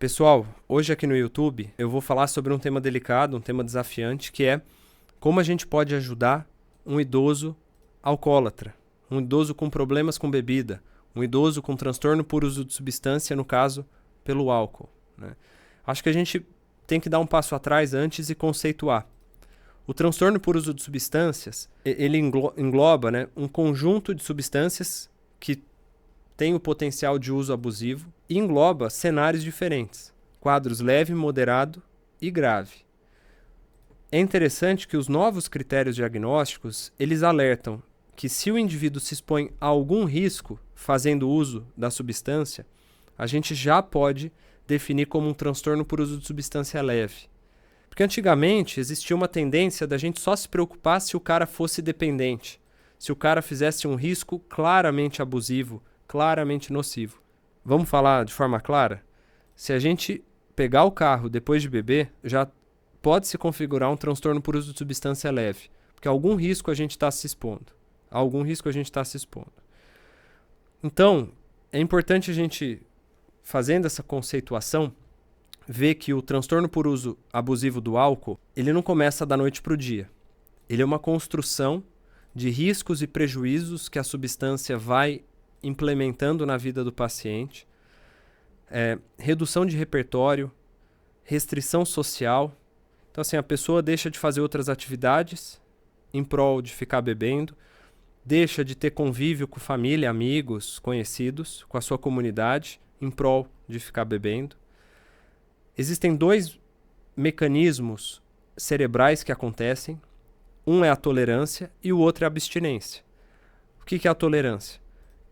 Pessoal, hoje aqui no YouTube eu vou falar sobre um tema delicado, um tema desafiante, que é como a gente pode ajudar um idoso alcoólatra, um idoso com problemas com bebida, um idoso com transtorno por uso de substância, no caso, pelo álcool, né? Acho que a gente tem que dar um passo atrás antes e conceituar. O transtorno por uso de substâncias, ele engloba, né, um conjunto de substâncias que tem o potencial de uso abusivo e engloba cenários diferentes, quadros leve, moderado e grave. É interessante que os novos critérios diagnósticos, eles alertam que se o indivíduo se expõe a algum risco fazendo uso da substância, a gente já pode definir como um transtorno por uso de substância leve. Porque antigamente existia uma tendência da gente só se preocupar se o cara fosse dependente, se o cara fizesse um risco claramente abusivo, claramente nocivo. Vamos falar de forma clara? Se a gente pegar o carro depois de beber, já pode se configurar um transtorno por uso de substância leve, porque algum risco a gente está se expondo. Então, é importante a gente, fazendo essa conceituação, ver que o transtorno por uso abusivo do álcool, ele não começa da noite para o dia. Ele é uma construção de riscos e prejuízos que a substância vai implementando na vida do paciente, redução de repertório, restrição social. Então, assim, a pessoa deixa de fazer outras atividades em prol de ficar bebendo, deixa de ter convívio com família, amigos, conhecidos, com a sua comunidade, em prol de ficar bebendo. Existem dois mecanismos cerebrais que acontecem. Um é a tolerância e o outro é a abstinência. O que é a tolerância?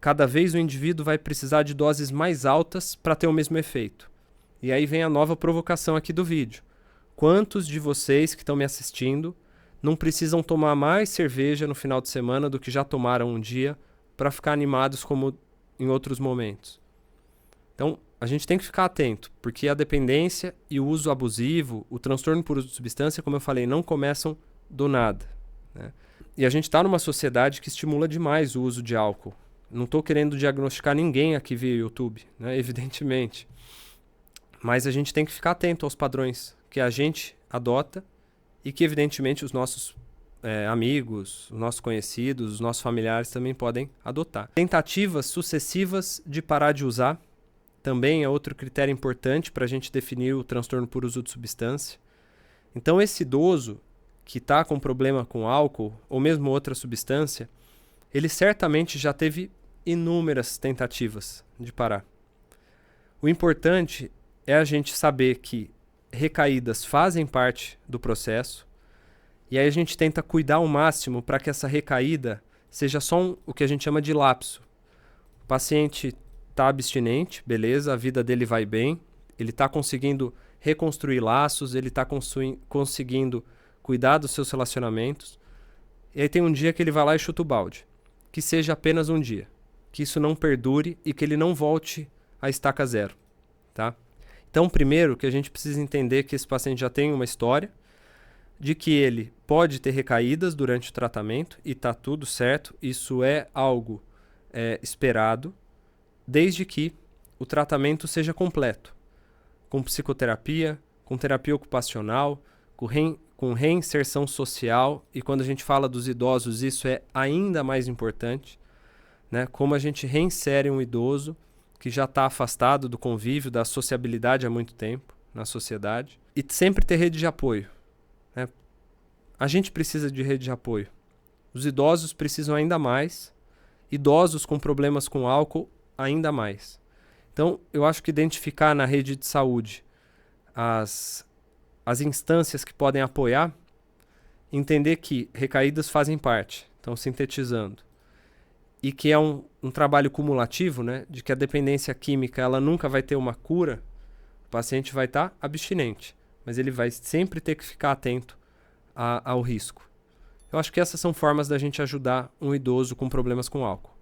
Cada vez o indivíduo vai precisar de doses mais altas para ter o mesmo efeito. E aí vem a nova provocação aqui do vídeo. Quantos de vocês que estão me assistindo não precisam tomar mais cerveja no final de semana do que já tomaram um dia para ficar animados como em outros momentos? Então, a gente tem que ficar atento, porque a dependência e o uso abusivo, o transtorno por uso de substância, como eu falei, não começam do nada, né? E a gente está numa sociedade que estimula demais o uso de álcool. Não estou querendo diagnosticar ninguém aqui via YouTube, né? Evidentemente. Mas a gente tem que ficar atento aos padrões que a gente adota e que, evidentemente, os nossos amigos, os nossos conhecidos, os nossos familiares também podem adotar. Tentativas sucessivas de parar de usar também é outro critério importante para a gente definir o transtorno por uso de substância. Então, esse idoso que está com problema com álcool ou mesmo outra substância, ele certamente já teve inúmeras tentativas de parar. O importante é a gente saber que recaídas fazem parte do processo e aí a gente tenta cuidar ao máximo para que essa recaída seja só o que a gente chama de lapso. O paciente está abstinente, beleza, a vida dele vai bem, ele está conseguindo reconstruir laços, ele está conseguindo cuidar dos seus relacionamentos, e aí tem um dia que ele vai lá e chuta o balde. Que seja apenas um dia, que isso não perdure e que ele não volte à estaca zero, tá? Então, primeiro, que a gente precisa entender que esse paciente já tem uma história, de que ele pode ter recaídas durante o tratamento e está tudo certo, isso é algo esperado, desde que o tratamento seja completo, com psicoterapia, com terapia ocupacional, com reinserção social, e quando a gente fala dos idosos, isso é ainda mais importante, né? Como a gente reinsere um idoso que já está afastado do convívio, da sociabilidade há muito tempo na sociedade, e sempre ter rede de apoio, né? A gente precisa de rede de apoio. Os idosos precisam ainda mais, idosos com problemas com álcool ainda mais. Então, eu acho que identificar na rede de saúde as instâncias que podem apoiar, entender que recaídas fazem parte, então sintetizando, e que é um trabalho cumulativo, né, de que a dependência química ela nunca vai ter uma cura, o paciente vai estar abstinente, mas ele vai sempre ter que ficar atento ao risco. Eu acho que essas são formas da gente ajudar um idoso com problemas com álcool.